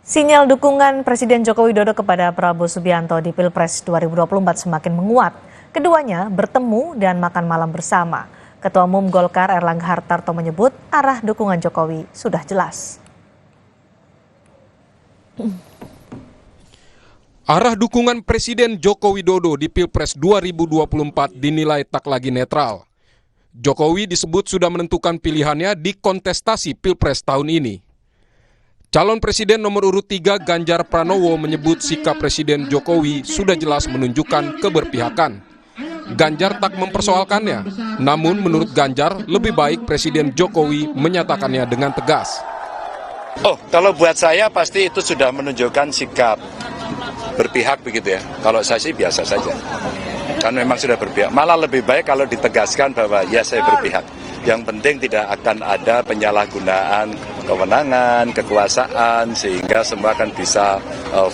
Sinyal dukungan Presiden Joko Widodo kepada Prabowo Subianto di Pilpres 2024 semakin menguat. Keduanya bertemu dan makan malam bersama. Ketua Umum Golkar Erlangga Hartarto menyebut arah dukungan Jokowi sudah jelas. Arah dukungan Presiden Joko Widodo di Pilpres 2024 dinilai tak lagi netral. Jokowi disebut sudah menentukan pilihannya di kontestasi Pilpres tahun ini. Calon Presiden nomor urut 3 Ganjar Pranowo menyebut sikap Presiden Jokowi sudah jelas menunjukkan keberpihakan. Ganjar tak mempersoalkannya, namun menurut Ganjar lebih baik Presiden Jokowi menyatakannya dengan tegas. Kalau buat saya pasti itu sudah menunjukkan sikap berpihak begitu ya. Kalau saya sih biasa saja. Kan memang sudah berpihak. Malah lebih baik kalau ditegaskan bahwa ya saya berpihak. Yang penting tidak akan ada penyalahgunaan kewenangan, kekuasaan, sehingga semua akan bisa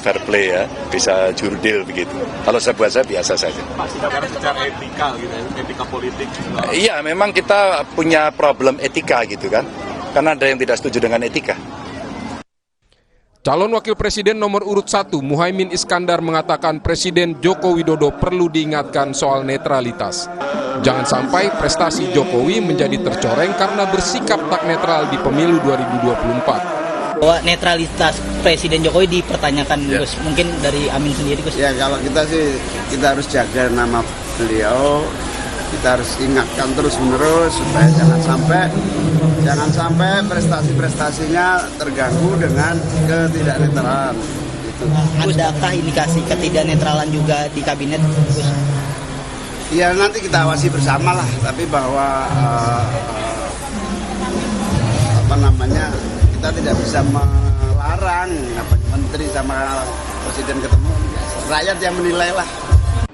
fair play ya, bisa jurdil begitu. Kalau saya buat saya biasa saja. Karena secara etika gitu, etika politik. Iya, memang kita punya problem etika gitu kan, karena ada yang tidak setuju dengan etika. Calon Wakil Presiden nomor urut 1 Muhaimin Iskandar mengatakan Presiden Joko Widodo perlu diingatkan soal netralitas. Jangan sampai prestasi Jokowi menjadi tercoreng karena bersikap tak netral di pemilu 2024. Bahwa netralitas Presiden Jokowi dipertanyakan, ya. Gus. Mungkin dari Amin sendiri, Gus. Ya, kalau kita sih, kita harus jaga nama beliau. Kita harus ingatkan terus-menerus supaya jangan sampai prestasi-prestasinya terganggu dengan ketidaknetralan. Gitu. Adakah indikasi ketidaknetralan juga di kabinet, Gus? Ya, nanti kita awasi bersama lah. Tapi bahwa kita tidak bisa melarang menteri sama presiden ketemu. Rakyat yang menilai lah.